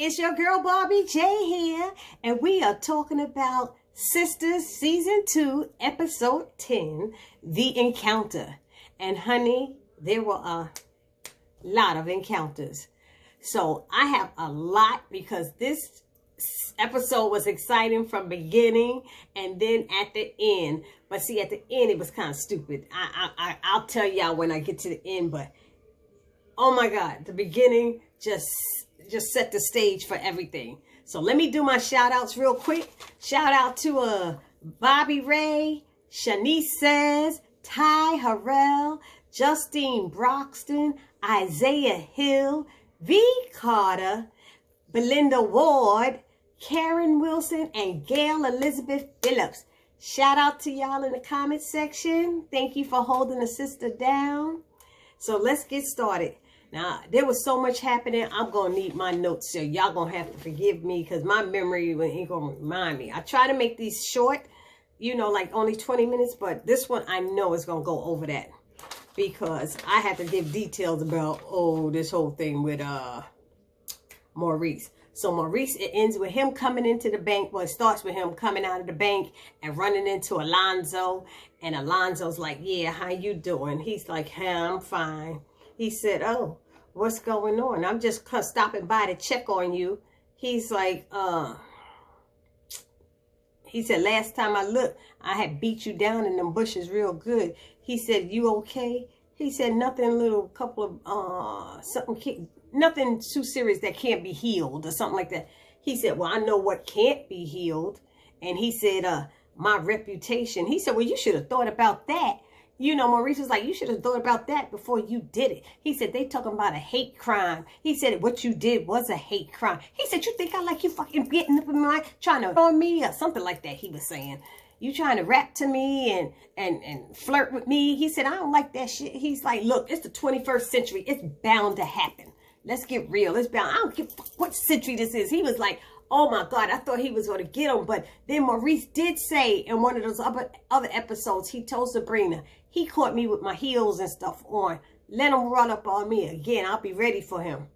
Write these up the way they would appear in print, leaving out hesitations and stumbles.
it's your girl Barbie J here, and we are talking about Sisters Season 2, Episode 10, The Encounter. And honey, there were a lot of encounters. So I have a lot because this episode was exciting from beginning and then at the end. But see, at the end, it was kind of stupid. I'll tell y'all when I get to the end, but oh my God, the beginning just set the stage for everything. So let me do my shout outs real quick. Shout out to Bobby Ray, Shanice Says, Ty Harrell, Justine Broxton, Isaiah Hill, V. Carter, Belinda Ward, Karen Wilson, and Gail Elizabeth Phillips. Shout out to y'all in the comment section. Thank you for holding the sister down. So let's get started. Now, there was so much happening, I'm going to need my notes, so y'all going to have to forgive me because my memory ain't going to remind me. I try to make these short, you know, like only 20 minutes, but this one I know is going to go over that because I have to give details about, this whole thing with Maurice. So Maurice, it ends with him coming into the bank. Well, it starts with him coming out of the bank and running into Alonzo. And Alonzo's like, yeah, how you doing? He's like, hey, I'm fine. He said, oh, what's going on? I'm just stopping by to check on you. He's like, he said, last time I looked, I had beat you down in them bushes real good. He said, you okay? He said, nothing, little couple of, nothing too serious that can't be healed or something like that. He said, well, I know what can't be healed. And he said, my reputation. He said, well, you should have thought about that. You know, Maurice was like, you should have thought about that before you did it. He said, they talking about a hate crime. He said, what you did was a hate crime. He said, you think I like you fucking getting up in my, trying to on me or something like that, he was saying. You trying to rap to me and flirt with me. He said, I don't like that shit. He's like, look, it's the 21st century. It's bound to happen. Let's get real. It's bound. I don't give a fuck what century this is. He was like, oh my God, I thought he was going to get him. But then Maurice did say in one of those other episodes, he told Sabrina, he caught me with my heels and stuff on. Let him run up on me again. I'll be ready for him.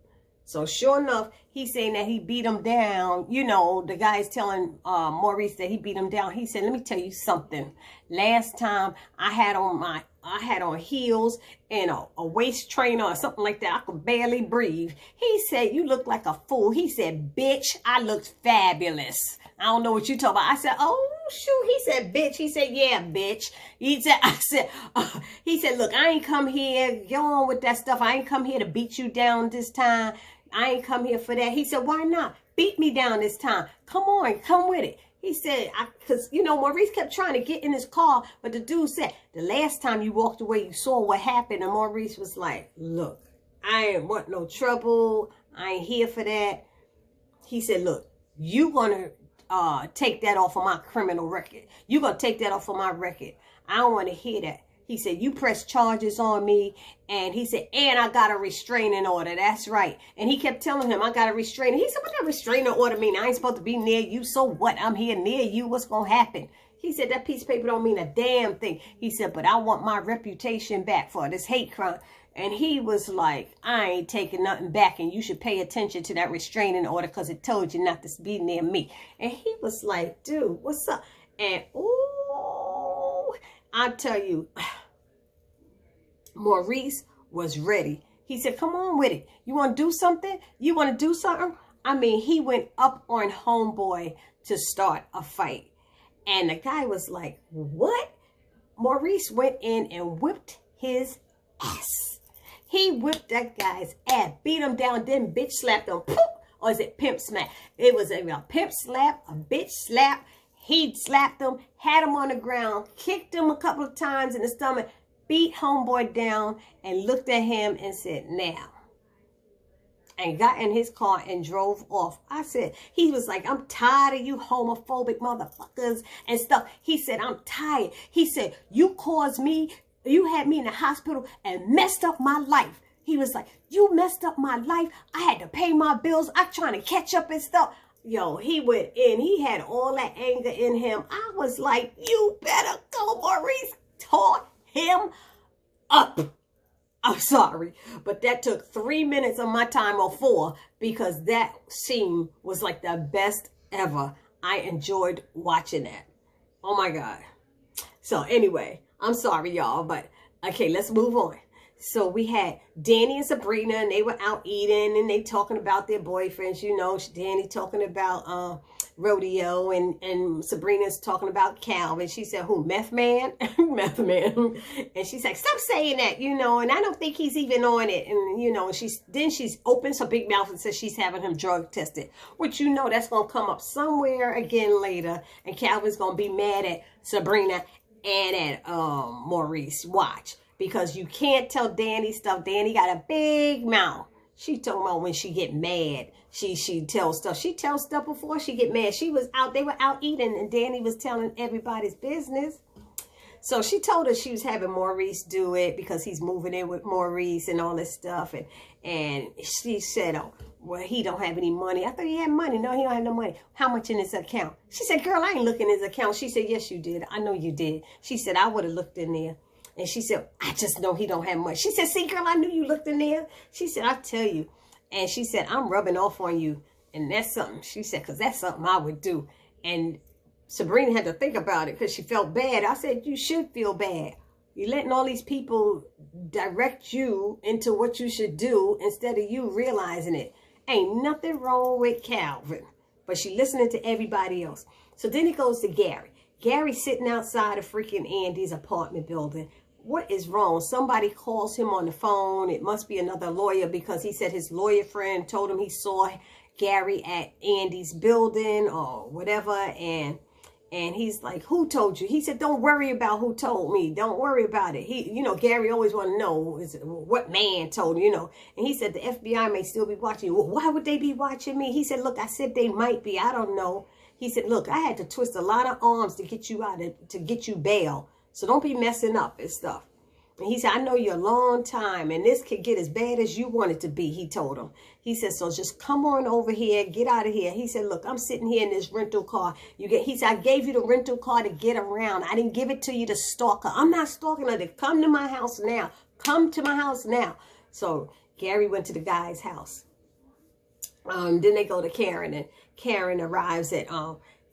So sure enough, he's saying that he beat him down. You know, the guy's telling Maurice that he beat him down. He said, let me tell you something. Last time I had on heels and a waist trainer or something like that. I could barely breathe. He said, you look like a fool. He said, bitch, I looked fabulous. I don't know what you talking about. I said, oh, shoot. He said, bitch. He said, yeah, bitch. He said, look, I ain't come here. Go on with that stuff. I ain't come here to beat you down this time. I ain't come here for that. He said, why not? Beat me down this time. Come on, come with it. He said, because, you know, Maurice kept trying to get in his car, but the dude said, the last time you walked away, you saw what happened. And Maurice was like, look, I ain't want no trouble. I ain't here for that. He said, look, you going to take that off of my criminal record. You going to take that off of my record. I don't want to hear that. He said, you press charges on me. And he said, and I got a restraining order. That's right. And he kept telling him, I got a restraining. He said, what that restraining order mean? I ain't supposed to be near you. So what? I'm here near you. What's going to happen? He said, that piece of paper don't mean a damn thing. He said, but I want my reputation back for this hate crime. And he was like, I ain't taking nothing back. And you should pay attention to that restraining order because it told you not to be near me. And he was like, dude, what's up? And, I tell you, Maurice was ready. He said, come on with it. You want to do something? You want to do something? I mean, he went up on homeboy to start a fight. And the guy was like, what? Maurice went in and whipped his ass. He whipped that guy's ass, beat him down, then bitch slapped him. Poof! Or is it pimp smack? It was a pimp slap, a bitch slap. He slapped him, had him on the ground, kicked him a couple of times in the stomach, beat homeboy down, and looked at him and said, now. And got in his car and drove off. I said, he was like, I'm tired of you homophobic motherfuckers and stuff. He said, I'm tired. He said, you caused me, you had me in the hospital and messed up my life. He was like, you messed up my life. I had to pay my bills. I'm trying to catch up and stuff. Yo, he went in. He had all that anger in him. I was like, you better go, Maurice. Tore him up. I'm sorry, but that took 3 minutes of my time, or 4, because that scene was like the best ever. I enjoyed watching that. Oh my God. So anyway, I'm sorry, y'all, but okay, let's move on. So we had Danny and Sabrina, and they were out eating, and they talking about their boyfriends. You know, Danny talking about rodeo, and Sabrina's talking about Calvin. She said, who, meth man? Meth man. And she's like, stop saying that, you know, and I don't think he's even on it. And, you know, she's opens her big mouth and says she's having him drug tested, which, you know, that's going to come up somewhere again later. And Calvin's going to be mad at Sabrina and at Maurice. Watch. Because you can't tell Danny stuff. Danny got a big mouth. She talking about when she get mad. She tells stuff. She tells stuff before she get mad. They were out eating, and Danny was telling everybody's business. So she told her she was having Maurice do it because he's moving in with Maurice and all this stuff. And she said, oh, well, he don't have any money. I thought he had money. No, he don't have no money. How much in his account? She said, girl, I ain't looking in his account. She said, yes, you did. I know you did. She said, I would have looked in there. And she said, I just know he don't have much. She said, see, girl, I knew you looked in there. She said, I tell you. And she said, I'm rubbing off on you. And that's something. She said, because that's something I would do. And Sabrina had to think about it because she felt bad. I said, you should feel bad. You're letting all these people direct you into what you should do instead of you realizing it. Ain't nothing wrong with Calvin. But she listening to everybody else. So then it goes to Gary. Gary's sitting outside of freaking Andy's apartment building. What is wrong? Somebody calls him on the phone. It must be another lawyer because he said his lawyer friend told him he saw Gary at Andy's building or whatever. And he's like, who told you? He said, don't worry about who told me. Don't worry about it. He, you know, Gary always want to know what man told you, you know. And he said the FBI may still be watching you. Well, why would they be watching me? He said, look, I said they might be. I don't know. He said, look, I had to twist a lot of arms to get you out to get you bail. So don't be messing up and stuff. And he said, I know you a long time, and this could get as bad as you want it to be, he told him. He said, so just come on over here, get out of here. He said, look, I'm sitting here in this rental car. He said, I gave you the rental car to get around. I didn't give it to you to stalk her. I'm not stalking her. To come to my house now. Come to my house now. So Gary went to the guy's house. Then they go to Karen, and Karen arrives at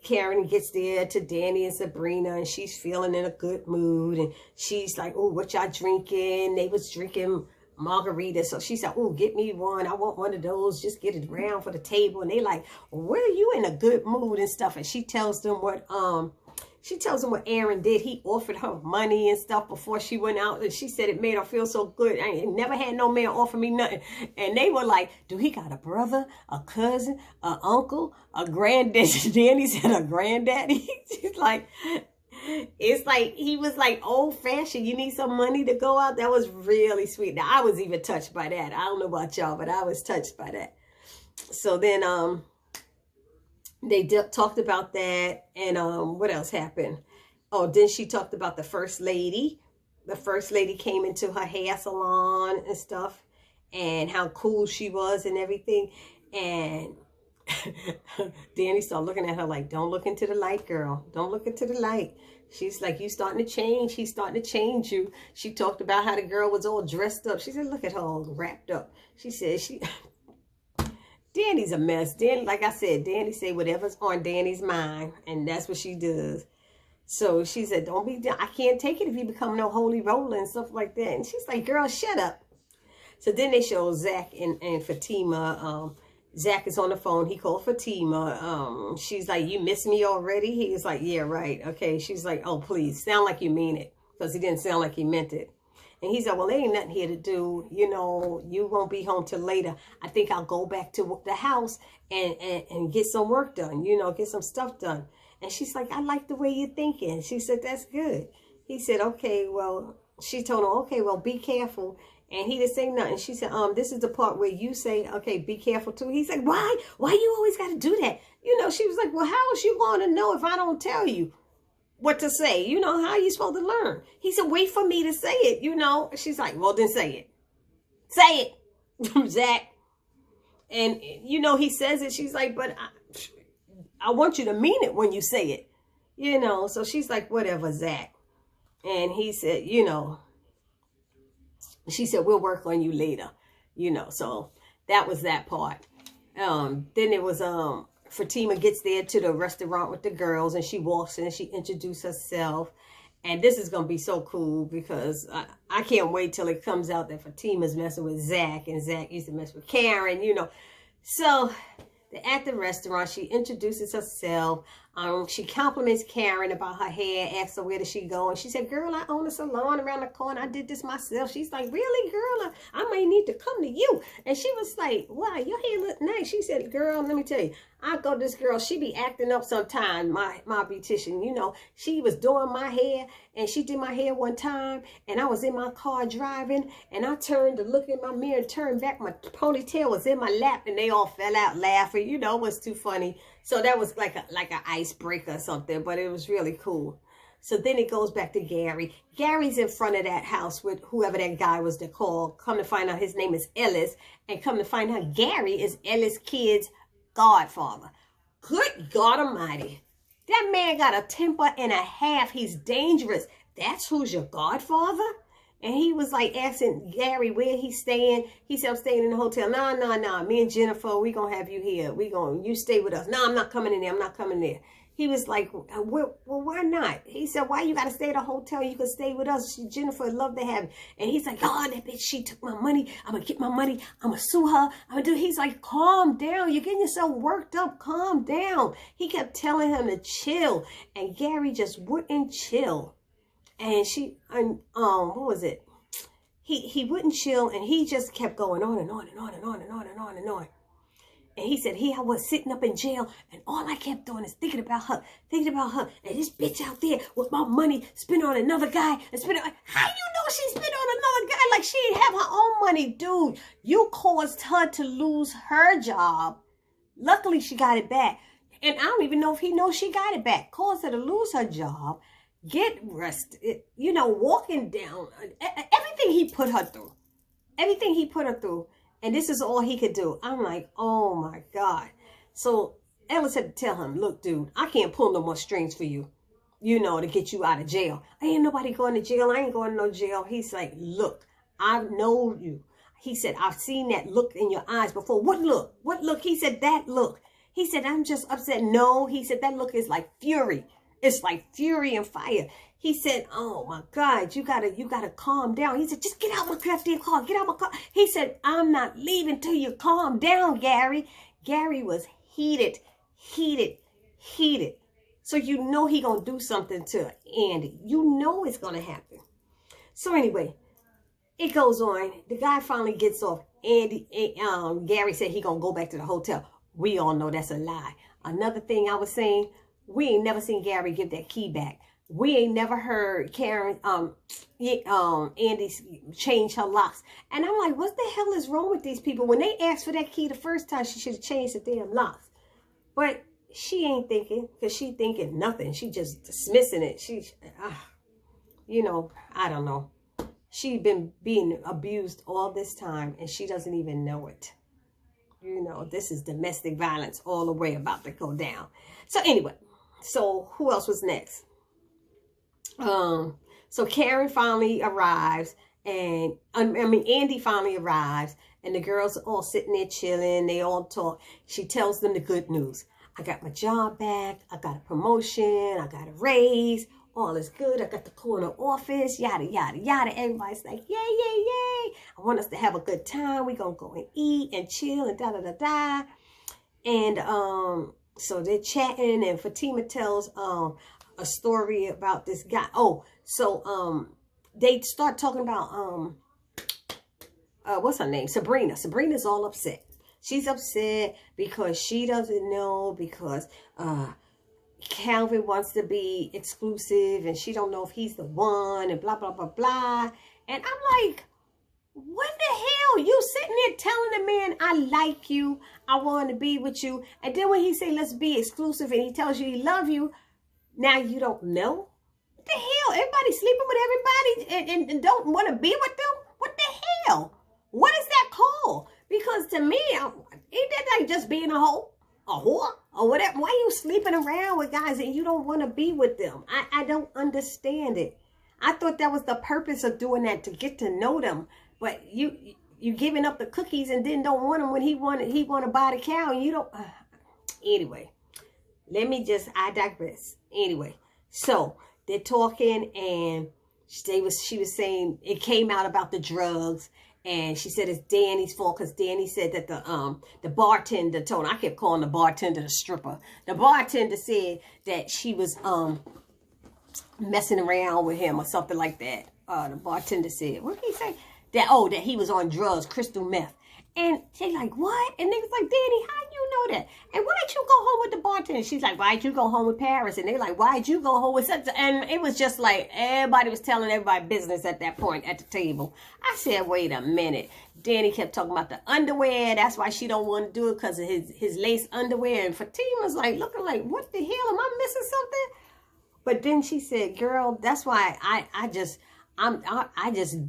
Karen gets there to Danny and Sabrina, and she's feeling in a good mood. And she's like, oh, what y'all drinking? They was drinking margarita. So she said, oh, get me one. I want one of those. Just get it around for the table. And they like, where are you in a good mood and stuff? And she tells them what Aaron did. He offered her money and stuff before she went out. And she said it made her feel so good. I ain't never had no man offer me nothing. And they were like, do he got a brother, a cousin, an uncle, a granddad? Danny said a granddaddy. She's like, it's like, he was like old fashioned. You need some money to go out. That was really sweet. Now, I was even touched by that. I don't know about y'all, but I was touched by that. So then, they talked about that, and what else happened? Oh, then she talked about the first lady. The first lady came into her hair salon and stuff, and how cool she was and everything. And Danny started looking at her like, don't look into the light, girl. Don't look into the light. She's like, you starting to change. He's starting to change you. She talked about how the girl was all dressed up. She said, look at her all wrapped up. She said, Danny's a mess. Danny, like I said, Danny say whatever's on Danny's mind, and that's what she does. So she said, don't be, I can't take it if you become no holy roller and stuff like that. And she's like, girl, shut up. So then they show Zach and Fatima. Zach is on the phone. He called Fatima. She's like, you miss me already? He was like, yeah, right. Okay. She's like, oh, please, sound like you mean it. Because he didn't sound like he meant it. And he said, well, there ain't nothing here to do. You know, you won't be home till later. I think I'll go back to the house and get some work done, you know, get some stuff done. And she's like, I like the way you're thinking. She said, that's good. He said, okay, well, she told him, okay, well, be careful. And he didn't say nothing. She said, this is the part where you say, okay, be careful too. He's like, why you always got to do that? You know, she was like, well, how is you going to know if I don't tell you what to say? You know, how are you supposed to learn? He said, wait for me to say it, you know. She's like, well, then say it. Say it, Zach. And, you know, he says it. She's like, but I want you to mean it when you say it, you know. So she's like, whatever, Zach. And he said, you know, She said, we'll work on you later, you know. So that was that part. Then it was Fatima gets there to the restaurant with the girls, and she walks in and she introduced herself. And this is going to be so cool because I can't wait till it comes out that Fatima's messing with Zach, and Zach used to mess with Karen, you know. So at the restaurant, she introduces herself. She compliments Karen about her hair, asks her where does she go. And she said, girl, I own a salon around the corner. I did this myself. She's like, really, girl? I might need to come to you. And she was like, wow, your hair look nice. She said, girl, let me tell you, I go to this girl. She be acting up sometime, my beautician. You know, she was doing my hair, and she did my hair one time. And I was in my car driving, and I turned to look in my mirror and turned back. My ponytail was in my lap, and they all fell out laughing. You know, it was too funny. So that was like an icebreaker or something, but it was really cool. So then it goes back to Gary. Gary's in front of that house with whoever that guy was to call. Come to find out his name is Ellis. And come to find out Gary is Ellis' kid's godfather. Good God Almighty. That man got a temper and a half. He's dangerous. That's who's your godfather? And he was like asking Gary where he's staying. He said, I'm staying in the hotel. No. Me and Jennifer, we going to have you here. You stay with us. No, I'm not coming in there. I'm not coming there. He was like, well, why not? He said, why you got to stay at a hotel? You can stay with us. Jennifer would love to have you. And he's like, oh, that bitch, she took my money. I'm going to get my money. I'm going to sue her. He's like, calm down. You're getting yourself worked up. Calm down. He kept telling him to chill. And Gary just wouldn't chill. And what was it? He wouldn't chill, and he just kept going on and on and on and on and on and on and on. And he said, I was sitting up in jail, and all I kept doing is thinking about her, and this bitch out there with my money spent on another guy, and how you know she spent on another guy like she didn't have her own money, dude? You caused her to lose her job. Luckily, she got it back. And I don't even know if he knows she got it back. Caused her to lose her job. Get rested, you know, walking down, everything he put her through, and this is all he could do. I'm like, oh my God. So Ellis had to tell him, look, dude, I can't pull no more strings for you, you know, to get you out of jail. Ain't nobody going to jail. I ain't going to no jail. He's like, look, I know you. He said, I've seen that look in your eyes before. What look? What look? He said, that look. He said, I'm just upset. No, he said, that look is like fury. It's like fury and fire. He said, oh my God, you gotta calm down. He said, just get out my goddamn car. Get out my car. He said, I'm not leaving till you calm down, Gary. Gary was heated. So you know he gonna do something to Andy. You know it's gonna happen. So anyway, it goes on. The guy finally gets off. Gary said he gonna go back to the hotel. We all know that's a lie. Another thing I was saying, we ain't never seen Gary give that key back. We ain't never heard Karen, Andy change her locks. And I'm like, what the hell is wrong with these people? When they asked for that key the first time, she should have changed the damn locks. But she ain't thinking, because she thinking nothing. She just dismissing it. You know, I don't know. She been being abused all this time, and she doesn't even know it. You know, this is domestic violence all the way about to go down. So anyway, so who else was next? So Karen finally arrives, and Andy finally arrives, and the girls are all sitting there chilling. They all talk. She tells them the good news. I got my job back. I got a promotion. I got a raise. All is good. I got the corner office. Yada, yada, yada. Everybody's like, yay, yay, yay. I want us to have a good time. We're going to go and eat and chill and da, da, da, da. And so they're chatting, and Fatima tells a story about this guy. Oh, so they start talking about what's her name? Sabrina. Sabrina's all upset. She's upset because she doesn't know, because Calvin wants to be exclusive and she don't know if he's the one, and blah, blah, blah, blah. And I'm like, what the hell? You sitting there telling the man, I like you, I want to be with you. And then when he say, let's be exclusive, and he tells you he love you, now you don't know? What the hell? Everybody sleeping with everybody and don't want to be with them? What the hell? What is that called? Because to me, ain't that like just being a hoe? A whore? Or whatever? Why are you sleeping around with guys and you don't want to be with them? I don't understand it. I thought that was the purpose of doing that, to get to know them. But you giving up the cookies and then don't want them when he want to buy the cow and you don't. Anyway, I digress. Anyway, so they're talking and she was saying it came out about the drugs. And she said it's Danny's fault because Danny said that the bartender told her. I kept calling the bartender the stripper. The bartender said that she was messing around with him or something like that. The bartender said, what did he say? That he was on drugs, crystal meth. And they like, what? And they was like, Danny, how you know that? And why'd you go home with the bartender? She's like, why'd you go home with Paris? And they're like, why'd you go home with such? And it was just like, everybody was telling everybody business at that point at the table. I said, wait a minute. Danny kept talking about the underwear. That's why she don't want to do it because of his lace underwear. And Fatima's like, looking like, what the hell? Am I missing something? But then she said, girl, that's why I just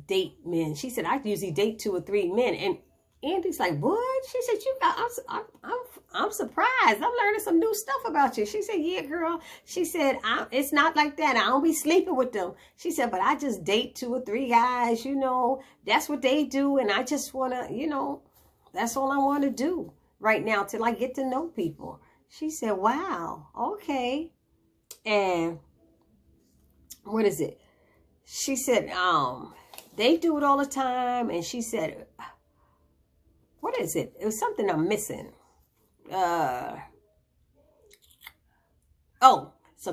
date men. She said, I usually date 2 or 3 men. And Andy's like, what? She said, I'm surprised. I'm learning some new stuff about you. She said, yeah, girl. She said, it's not like that. I don't be sleeping with them. She said, but I just date 2 or 3 guys, that's what they do. And I just want to, that's all I want to do right now till I get to know people. She said, wow, okay. And what is it? She said, they do it all the time. And she said, what is it? It was something I'm missing. So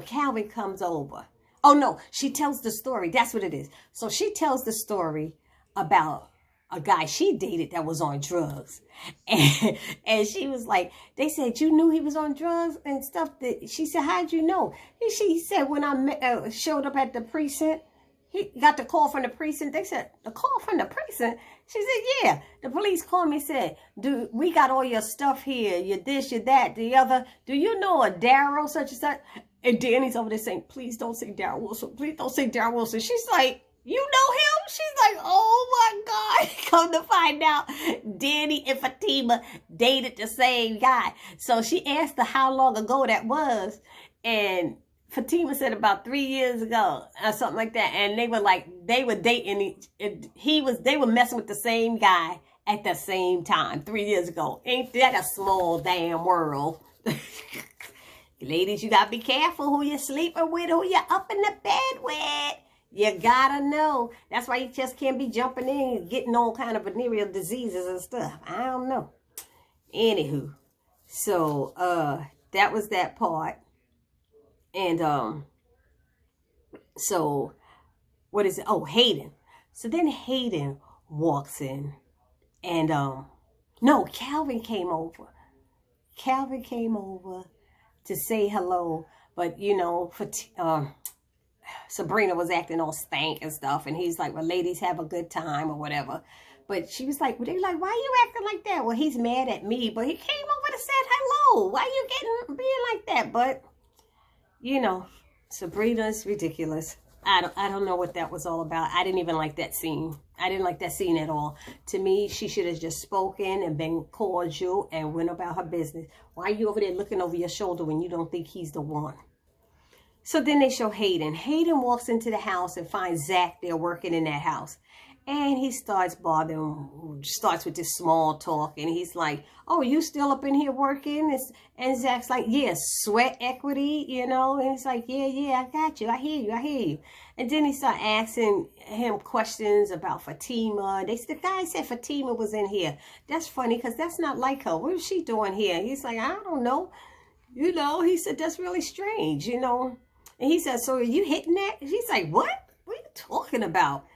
Calvin comes over. Oh, no, she tells the story. That's what it is. So she tells the story about a guy she dated that was on drugs. And she was like, they said, you knew he was on drugs and stuff. She said, how'd you know? She said, when I showed up at the precinct, he got the call from the precinct. They said, the call from the precinct? She said, yeah. The police called me and said, dude, we got all your stuff here. Your this, your that, the other. Do you know a Daryl such and such? And Danny's over there saying, please don't say Daryl Wilson. Please don't say Daryl Wilson. She's like, you know him? She's like, oh my God. Come to find out, Danny and Fatima dated the same guy. So she asked her how long ago that was. And Fatima said about 3 years ago or something like that. And they were dating. They were messing with the same guy at the same time 3 years ago. Ain't that a small damn world? Ladies, you got to be careful who you're sleeping with, who you're up in the bed with. You got to know. That's why you just can't be jumping in and getting all kind of venereal diseases and stuff. I don't know. Anywho. So, that was that part. And, so, what is it? Oh, Hayden. So then Hayden walks in. And, no, Calvin came over. Calvin came over to say hello. But, Sabrina was acting all stank and stuff. And he's like, well, ladies, have a good time or whatever. But she was like, they're like, why are you acting like that? Well, he's mad at me. But he came over and said hello. Why you being like that? But, Sabrina's ridiculous. I don't know what that was all about. I didn't even like that scene. I didn't like that scene at all. To me, she should have just spoken and been cordial and went about her business. Why are you over there looking over your shoulder when you don't think he's the one? So then they show Hayden. Hayden walks into the house and finds Zach there working in that house. And he starts starts with this small talk. And he's like, oh, you still up in here working? And Zach's like, yeah, sweat equity, And he's like, yeah, I got you. I hear you. And then he started asking him questions about Fatima. The guy said Fatima was in here. That's funny because that's not like her. What is she doing here? He's like, I don't know. He said, that's really strange, And he said, so are you hitting that? He's like, what? What are you talking about?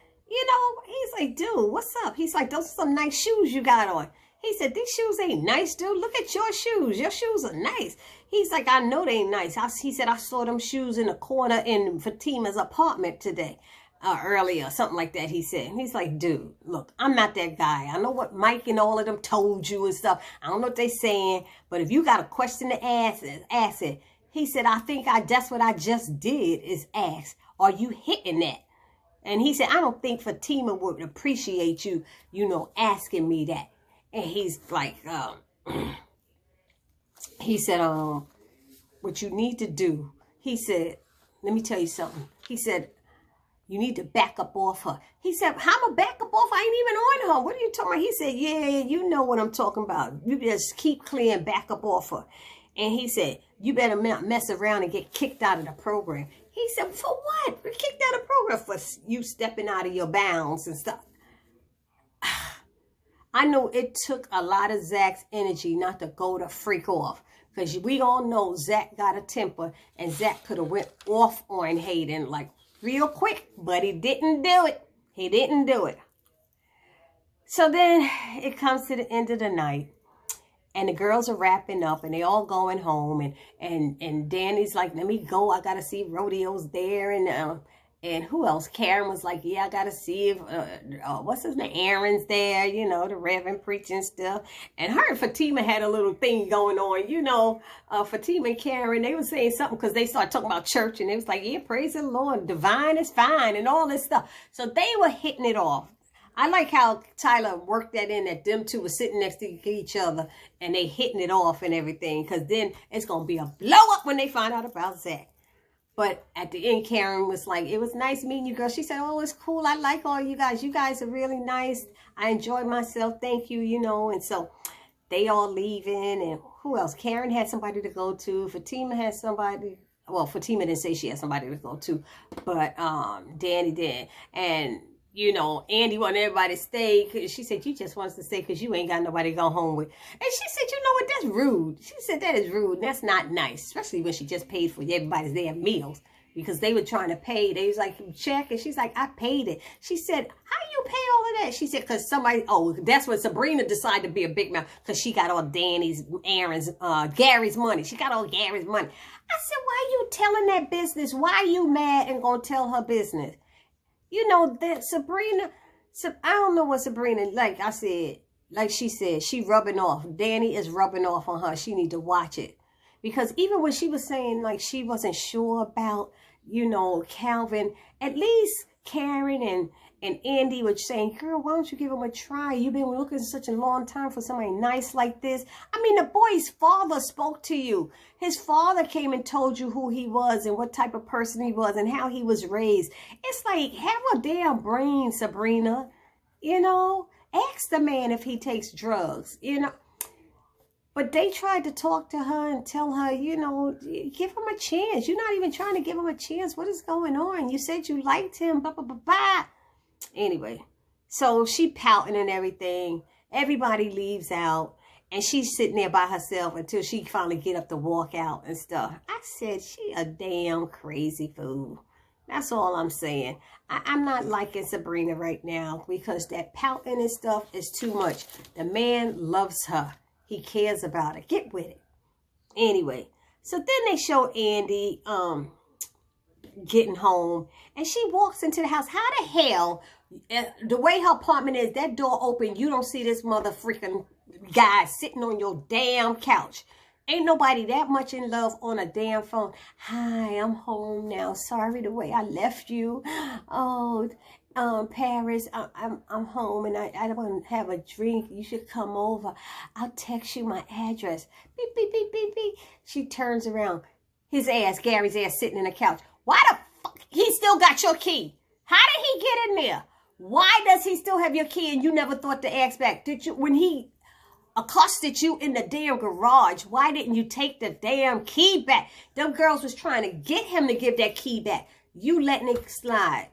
He's like, dude, what's up? He's like, those are some nice shoes you got on. He said, these shoes ain't nice, dude. Look at your shoes. Your shoes are nice. He's like, I know they ain't nice. He said, I saw them shoes in the corner in Fatima's apartment today, earlier, something like that, he said. And he's like, dude, look, I'm not that guy. I know what Mike and all of them told you and stuff. I don't know what they saying, but if you got a question to ask it. He said, I think that's what I just did is ask, are you hitting that? And he said, I don't think Fatima would appreciate you, asking me that. And he's like, he said, what you need to do, he said, let me tell you something. He said, You need to back up off her. He said, how am I back up off? I ain't even on her. What are you talking about? He said, yeah, you know what I'm talking about. You just keep clear and back up off her. And he said, you better mess around and get kicked out of the program. He said, for what? We're kicked out of the program for you stepping out of your bounds and stuff. I know it took a lot of Zach's energy not to go to freak off. Because we all know Zach got a temper. And Zach could have went off on Hayden like real quick. But he didn't do it. He didn't do it. So then it comes to the end of the night. And the girls are wrapping up. And they all going home. And Danny's like, let me go. I got to see Rodeo's there. And who else? Karen was like, yeah, I got to see if, what's his name? Aaron's there, you know, the Reverend preaching stuff. And her and Fatima had a little thing going on, you know, Fatima and Karen, they were saying something because they started talking about church. And they was like, yeah, praise the Lord, divine is fine and all this stuff. So they were hitting it off. I like how Tyler worked that in, that them two were sitting next to each other and they hitting it off and everything. Because then it's going to be a blow up when they find out about Zach. But at the end, Karen was like, it was nice meeting you, girl. She said, oh, it's cool. I like all you guys. You guys are really nice. I enjoyed myself. Thank you, you know. And so they all leaving. And who else? Karen had somebody to go to. Fatima had somebody. Well, Fatima didn't say she had somebody to go to. But Danny did. And, you know, Andy wanted everybody to stay. Cause she said, you just want us to stay because you ain't got nobody to go home with. And she said, you know what? That's rude. She said, that is rude. That's not nice. Especially when she just paid for everybody's damn meals. Because they were trying to pay. They was like, check. And she's like, I paid it. She said, how you pay all of that? She said, because somebody, oh, that's when Sabrina decided to be a big mouth. Because she got all Danny's, Aaron's, Gary's money. She got all Gary's money. I said, why you telling that business? Why are you mad and going to tell her business? You know, that Sabrina, I don't know what Sabrina, like I said, like she said, she rubbing off. Danny is rubbing off on her. She need to watch it. Because even when she was saying, like, she wasn't sure about, you know, Calvin, at least Karen and Andy were saying, girl, why don't you give him a try? You've been looking such a long time for somebody nice like this. I mean, the boy's father spoke to you. His father came and told you who he was and what type of person he was and how he was raised. It's like, have a damn brain, Sabrina. You know, ask the man if he takes drugs, you know. But they tried to talk to her and tell her, you know, give him a chance. You're not even trying to give him a chance. What is going on? You said you liked him, blah, blah, blah, blah. Anyway, so she pouting and everything. Everybody leaves out. And she's sitting there by herself until she finally get up to walk out and stuff. I said, she a damn crazy fool. That's all I'm saying. I'm not liking Sabrina right now because that pouting and stuff is too much. The man loves her. He cares about her. Get with it. Anyway, so then they show Andy getting home. And she walks into the house. How the hell, the way her apartment is, that door open, you don't see this mother freaking guy sitting on your damn couch. Ain't nobody that much in love on a damn phone. Hi, I'm home now. Sorry the way I left you. Oh, Paris, I'm home and I want to have a drink. You should come over. I'll text you my address. Beep, beep, beep, beep, beep. She turns around. His ass, Gary's ass, sitting in the couch. Why the fuck? He still got your key. How did he get in there? Why does he still have your key and you never thought to ask back? Did you, when he accosted you in the damn garage, why didn't you take the damn key back? Them girls was trying to get him to give that key back. You letting it slide.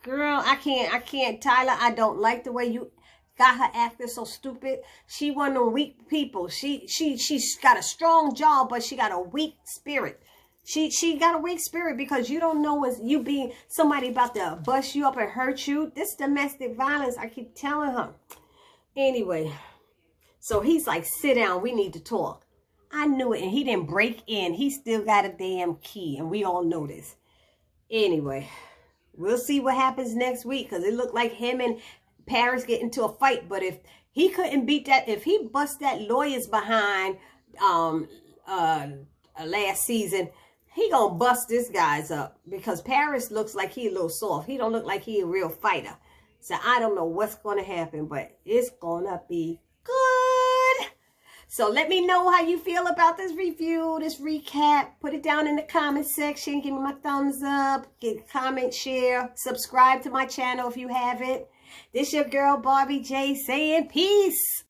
Girl, I can't, Tyler. I don't like the way you got her acting so stupid. She one of them weak people. She's got a strong jaw, but she got a weak spirit. She got a weak spirit because you don't know as you being somebody about to bust you up and hurt you. This domestic violence, I keep telling her. Anyway, so he's like, sit down. We need to talk. I knew it. And he didn't break in. He still got a damn key. And we all know this. Anyway, we'll see what happens next week. Because it looked like him and Paris get into a fight. But if he couldn't beat that, if he bust that lawyer's behind last season, he gonna bust this guy's up. Because Paris looks like he a little soft. He don't look like he a real fighter. So I don't know what's going to happen. But it's going to be good. So let me know how you feel about this review, this recap. Put it down in the comment section. Give me my thumbs up. Get a comment, share. Subscribe to my channel if you haven't. This your girl, Barbie J, saying peace.